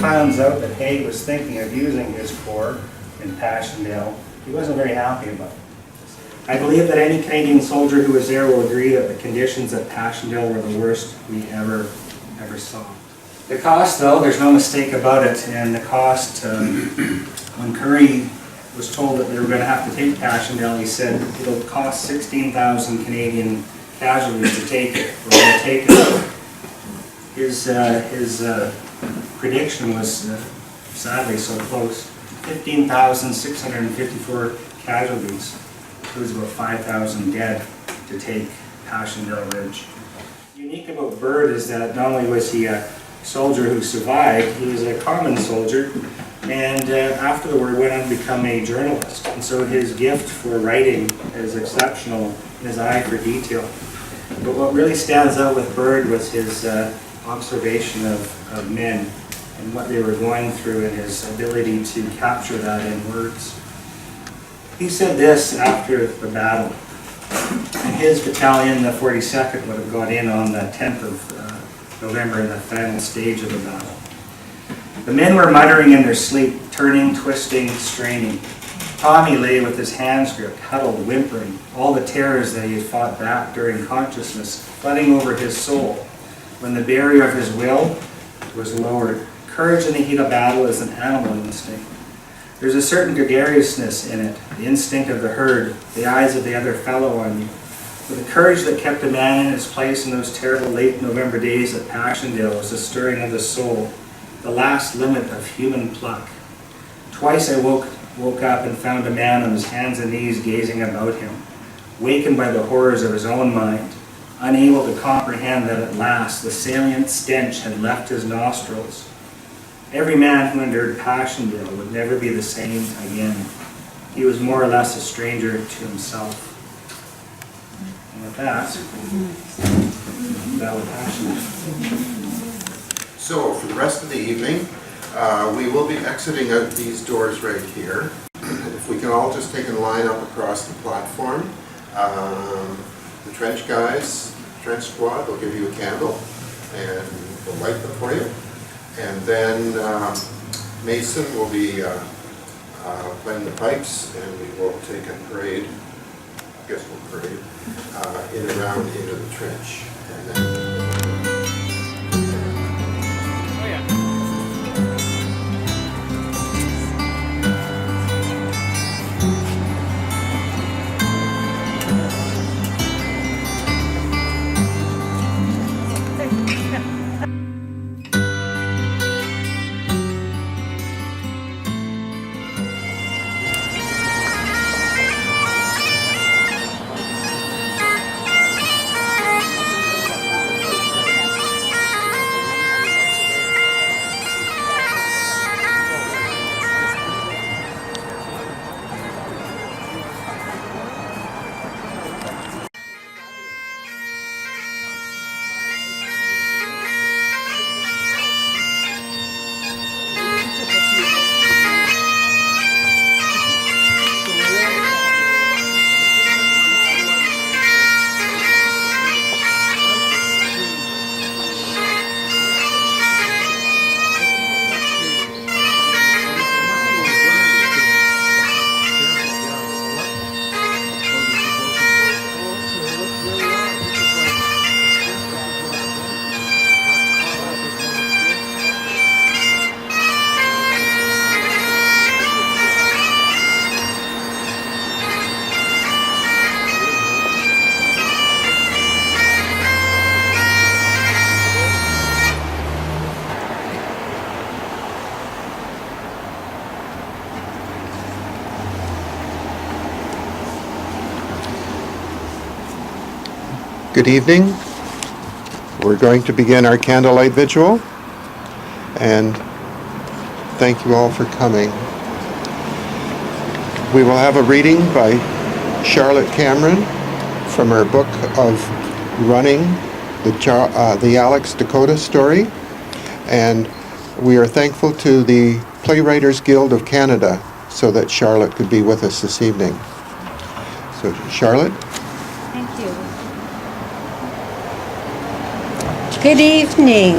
Finds out that Haig was thinking of using his corps in Passchendaele, he wasn't very happy about it. I believe that any Canadian soldier who was there will agree that the conditions at Passchendaele were the worst we ever saw. The cost, though, there's no mistake about it, and the cost, when Currie was told that they were going to have to take Passchendaele, he said it'll cost 16,000 Canadian casualties to take it. We're going to take it. His prediction was sadly so close. 15,654 casualties. It was about 5,000 dead to take Passchendaele Ridge. Unique about Byrd is that not only was he a soldier who survived, he was a common soldier, and after the war went on to become a journalist. And so his gift for writing is exceptional, and his eye for detail. But what really stands out with Byrd was his observation of men and what they were going through, and his ability to capture that in words. He said this after the battle. And his battalion, the 42nd, would have got in on the 10th of November in the final stage of the battle. The men were muttering in their sleep, turning, twisting, straining. Tommy lay with his hands gripped, huddled, whimpering, all the terrors that he had fought back during consciousness flooding over his soul when the barrier of his will was lowered. Courage in the heat of battle is an animal instinct. There's a certain gregariousness in it, the instinct of the herd, the eyes of the other fellow on you. But the courage that kept a man in his place in those terrible late November days at Passchendaele was the stirring of the soul, the last limit of human pluck. Twice I woke up and found a man on his hands and knees gazing about him, wakened by the horrors of his own mind, unable to comprehend that at last the salient stench had left his nostrils. Every man who endured Passchendaele would never be the same again. He was more or less a stranger to himself. And with that was Passchendaele. So for the rest of the evening, we will be exiting out these doors right here. If we can all just take a line up across the platform. The trench guys, trench squad, will give you a candle and we'll light them for you. And then Mason will be playing the pipes, and we will take a parade, I guess we'll parade, in and around into the trench. And then good evening. We're going to begin our Candlelight Vigil, and thank you all for coming. We will have a reading by Charlotte Cameron from her book of running, the Alex Decoteau Story. And we are thankful to the Playwriters Guild of Canada so that Charlotte could be with us this evening. So, Charlotte? Thank you. Good evening.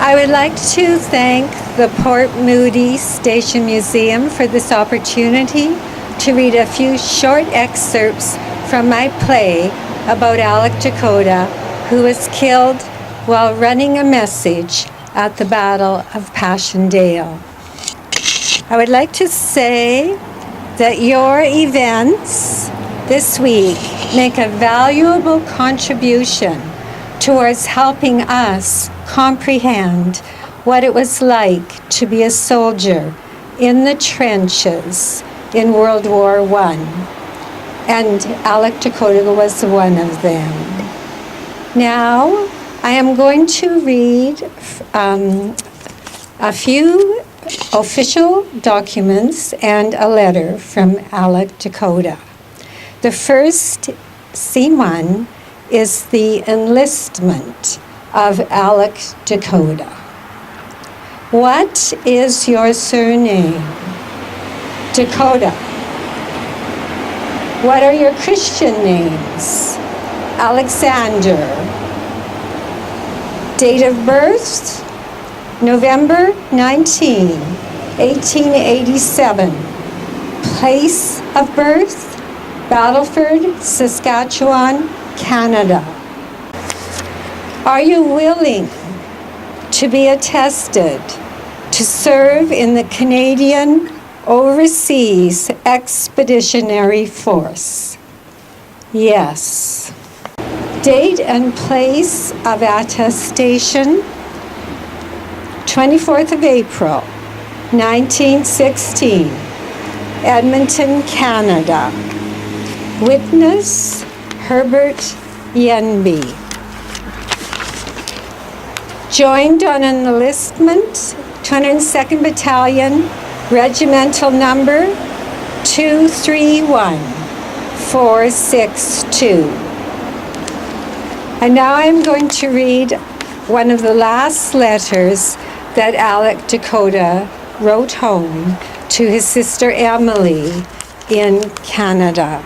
I would like to thank the Port Moody Station Museum for this opportunity to read a few short excerpts from my play about Alex Decoteau, who was killed while running a message at the Battle of Passchendaele. I would like to say that your events this week make a valuable contribution towards helping us comprehend what it was like to be a soldier in the trenches in World War I. And Alex Decoteau was one of them. Now, I am going to read a few official documents and a letter from Alex Decoteau. The first, C1, is the enlistment of Alex Decoteau. What is your surname? Decoteau. What are your Christian names? Alexander. Date of birth? November 19, 1887. Place of birth? Battleford, Saskatchewan, Canada. Are you willing to be attested to serve in the Canadian Overseas Expeditionary Force? Yes. Date and place of attestation? 24th of April, 1916, Edmonton, Canada. Witness, Herbert Yenby. Joined on an enlistment, 202nd Battalion, Regimental Number 231462. And now I'm going to read one of the last letters that Alex Decoteau wrote home to his sister Emily in Canada.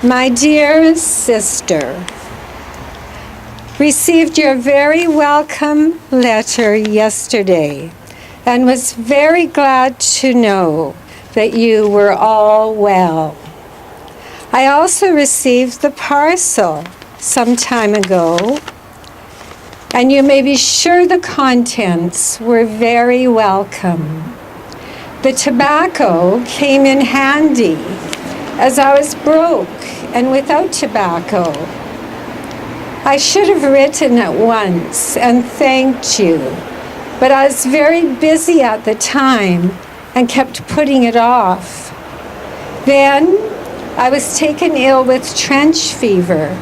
My dear sister, received your very welcome letter yesterday and was very glad to know that you were all well. I also received the parcel some time ago, and you may be sure the contents were very welcome. The tobacco came in handy, as I was broke and without tobacco. I should have written at once and thanked you, but I was very busy at the time and kept putting it off. Then I was taken ill with trench fever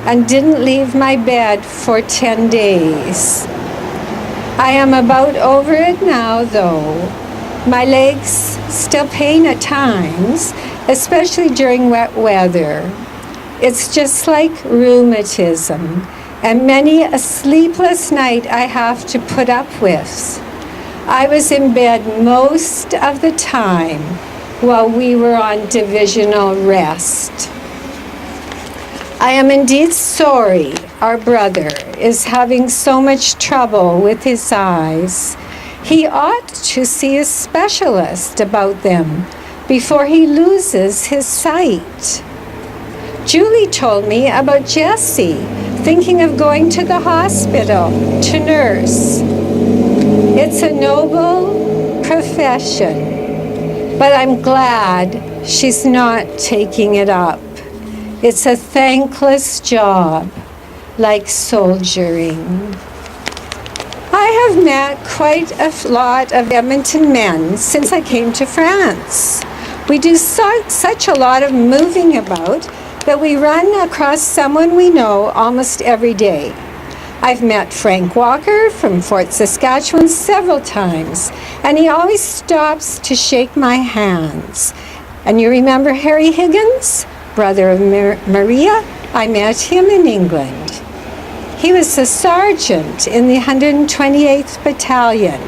and didn't leave my bed for 10 days. I am about over it now, though. My legs still pain at times, especially during wet weather. It's just like rheumatism, and many a sleepless night I have to put up with. I was in bed most of the time while we were on divisional rest. I am indeed sorry our brother is having so much trouble with his eyes. He ought to see a specialist about them before he loses his sight. Julie told me about Jessie thinking of going to the hospital to nurse. It's a noble profession, but I'm glad she's not taking it up. It's a thankless job, like soldiering. I have met quite a lot of Edmonton men since I came to France. We do such a lot of moving about that we run across someone we know almost every day. I've met Frank Walker from Fort Saskatchewan several times, and he always stops to shake my hands. And you remember Harry Higgins? brother of Maria, I met him in England. He was a sergeant in the 128th Battalion.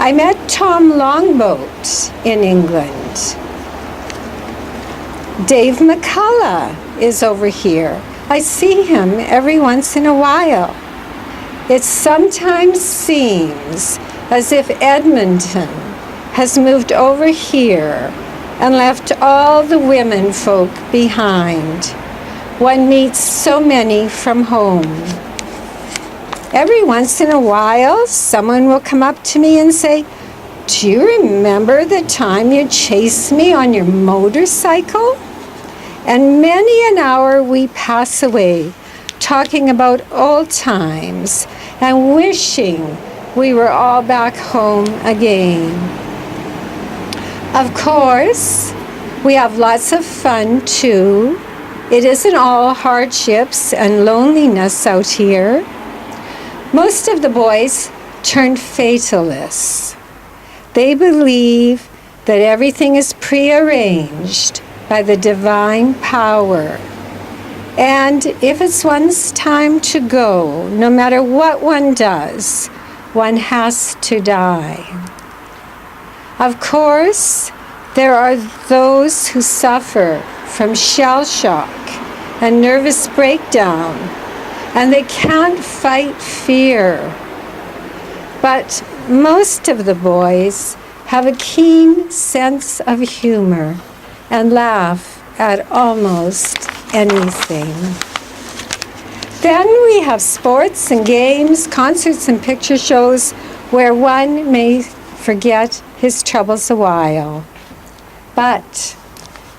I met Tom Longboat in England. Dave McCullough is over here. I see him every once in a while. It sometimes seems as if Edmonton has moved over here and left all the women folk behind. One meets so many from home. Every once in a while, someone will come up to me and say, "Do you remember the time you chased me on your motorcycle?" And many an hour we pass away talking about old times and wishing we were all back home again. Of course, we have lots of fun too. It isn't all hardships and loneliness out here. Most of the boys turned fatalists. They believe that everything is prearranged by the divine power. And if it's one's time to go, no matter what one does, one has to die. Of course, there are those who suffer from shell shock and nervous breakdown, and they can't fight fear. But most of the boys have a keen sense of humor and laugh at almost anything. Then we have sports and games, concerts and picture shows where one may forget his troubles a while. But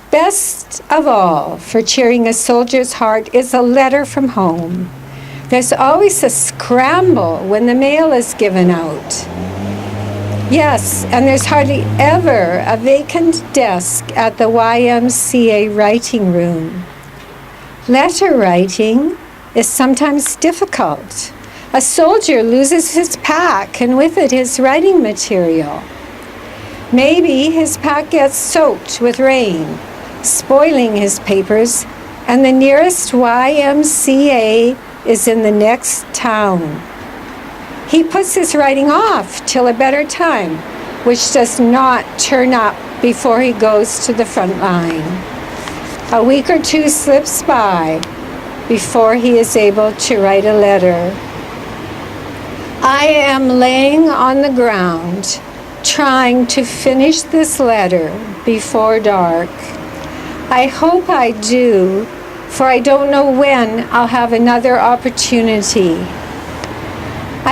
best of all for cheering a soldier's heart is a letter from home. There's always a scramble when the mail is given out. Yes, and there's hardly ever a vacant desk at the YMCA writing room. Letter writing is sometimes difficult. A soldier loses his pack and with it his writing material. Maybe his pack gets soaked with rain, spoiling his papers, and the nearest YMCA is in the next town. He puts his writing off till a better time, which does not turn up before he goes to the front line. A week or two slips by before he is able to write a letter. I am laying on the ground trying to finish this letter before dark. I hope I do, for I don't know when I'll have another opportunity.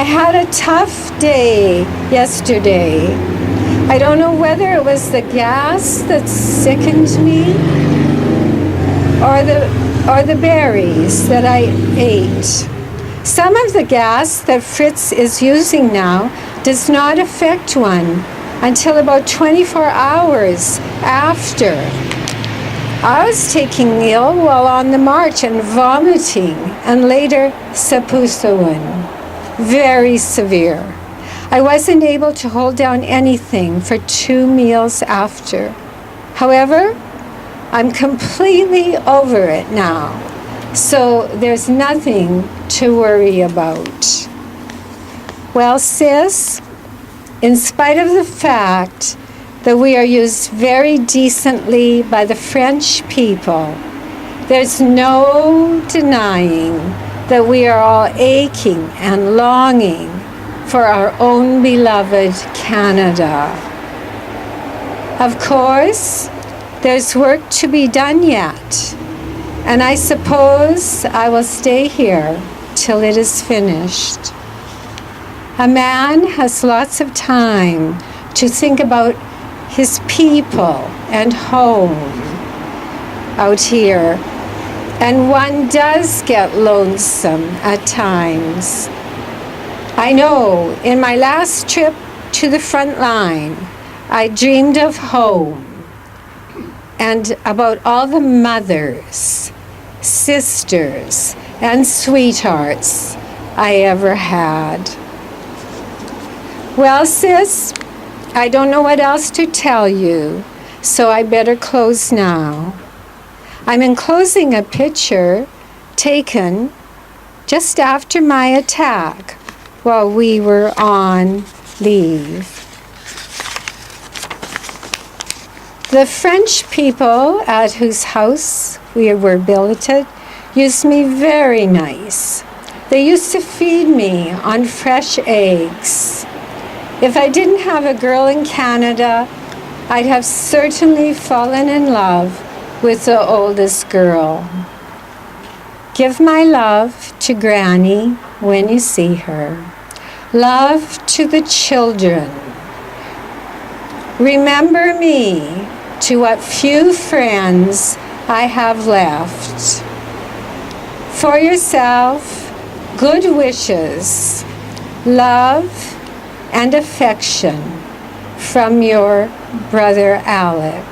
I had a tough day yesterday. I don't know whether it was the gas that sickened me or the berries that I ate. Some of the gas that Fritz is using now does not affect one until about 24 hours after. I was taking ill while on the march and vomiting, and later Sapusawan. Very severe. I wasn't able to hold down anything for 2 meals after. However, I'm completely over it now, so there's nothing to worry about. Well, sis, in spite of the fact that we are used very decently by the French people, there's no denying that we are all aching and longing for our own beloved Canada. Of course, there's work to be done yet, and I suppose I will stay here till it is finished. A man has lots of time to think about his people and home out here, and one does get lonesome at times. I know in my last trip to the front line, I dreamed of home and about all the mothers, sisters, and sweethearts I ever had. Well, sis, I don't know what else to tell you, so I better close now. I'm enclosing a picture taken just after my attack while we were on leave. The French people at whose house we were billeted used me very nice. They used to feed me on fresh eggs. If I didn't have a girl in Canada, I'd have certainly fallen in love with the oldest girl. Give my love to Granny when you see her. Love to the children. Remember me to what few friends I have left. For yourself, good wishes, love, and affection from your brother Alec.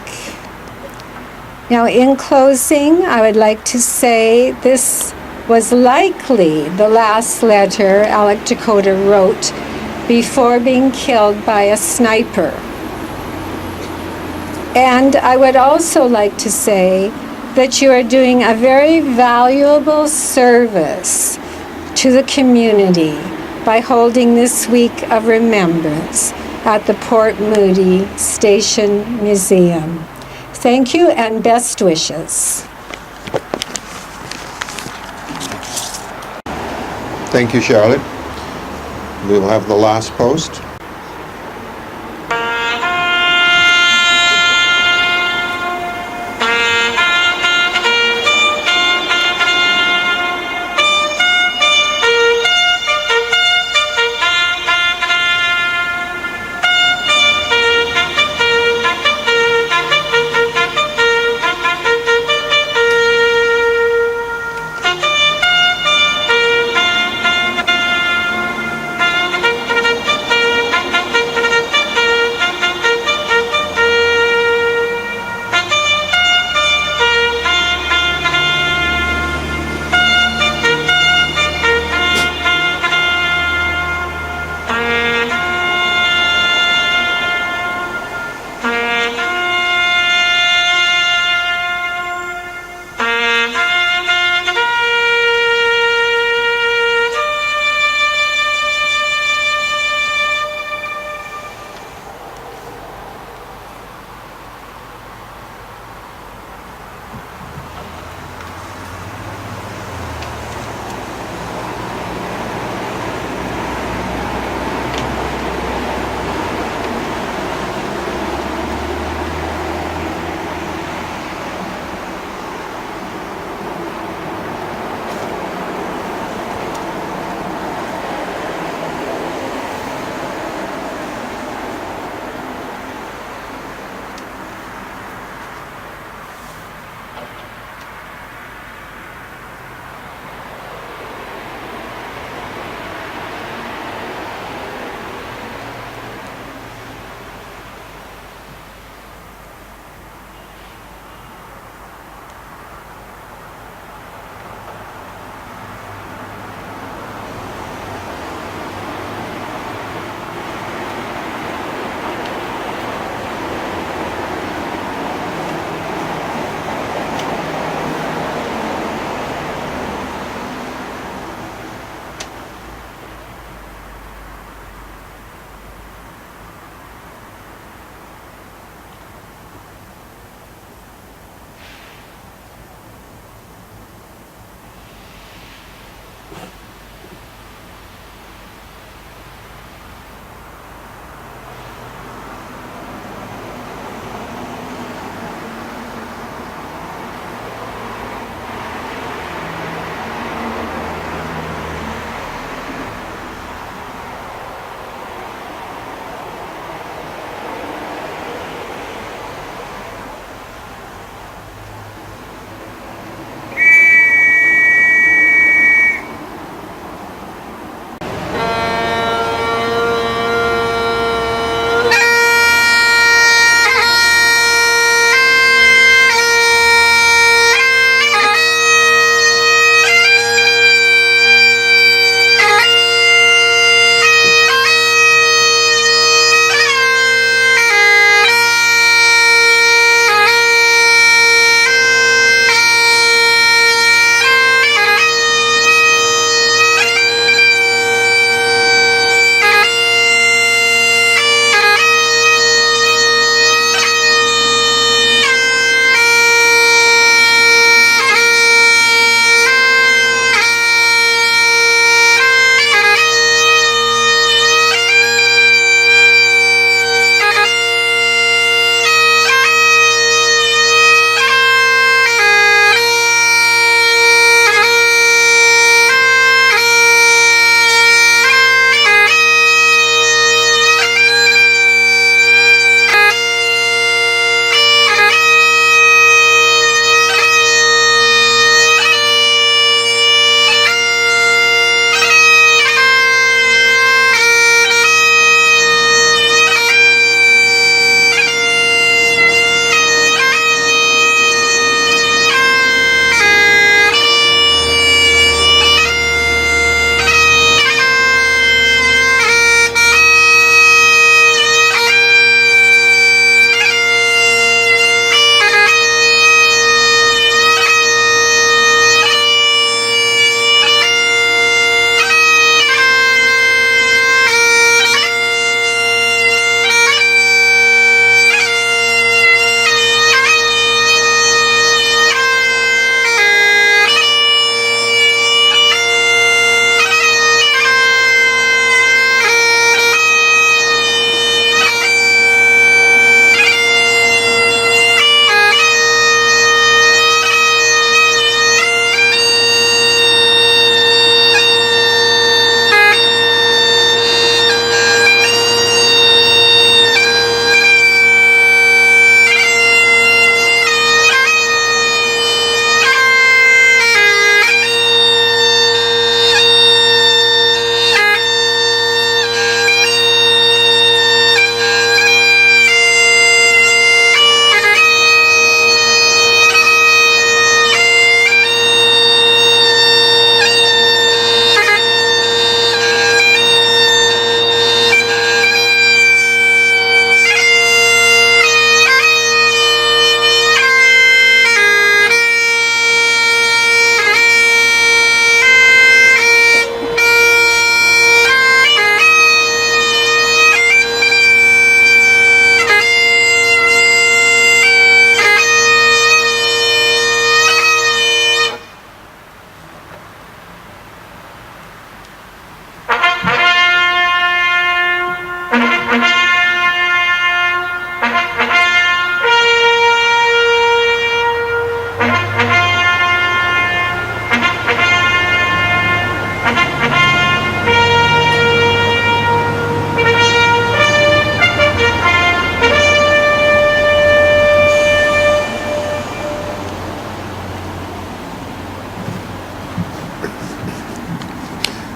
Now, in closing, I would like to say this was likely the last letter Alex Decoteau wrote before being killed by a sniper. And I would also like to say that you are doing a very valuable service to the community by holding this week of remembrance at the Port Moody Station Museum. Thank you and best wishes. Thank you, Charlotte. We will have the last post.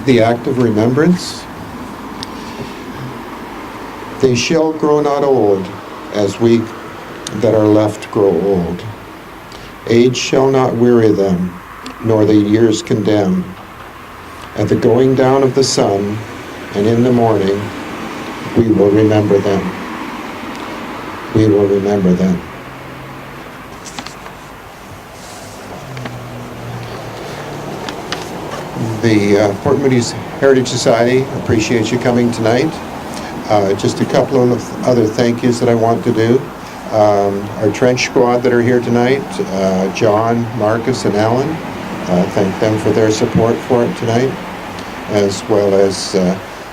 the act of remembrance. They shall grow not old, as we that are left grow old. Age shall not weary them, nor the years condemn. At the going down of the sun, and in the morning, we will remember them. We will remember them. The Port Moody's Heritage Society appreciates you coming tonight. Just a couple of other thank yous that I want to do. Our trench squad that are here tonight, John, Marcus, and Alan, thank them for their support for it tonight, as well as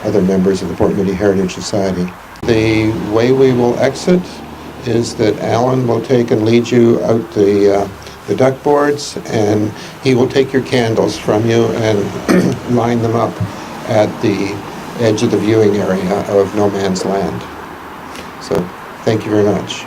other members of the Port Moody Heritage Society. The way we will exit is that Alan will take and lead you out the duck boards, and he will take your candles from you and line them up at the edge of the viewing area of No Man's Land. So, thank you very much.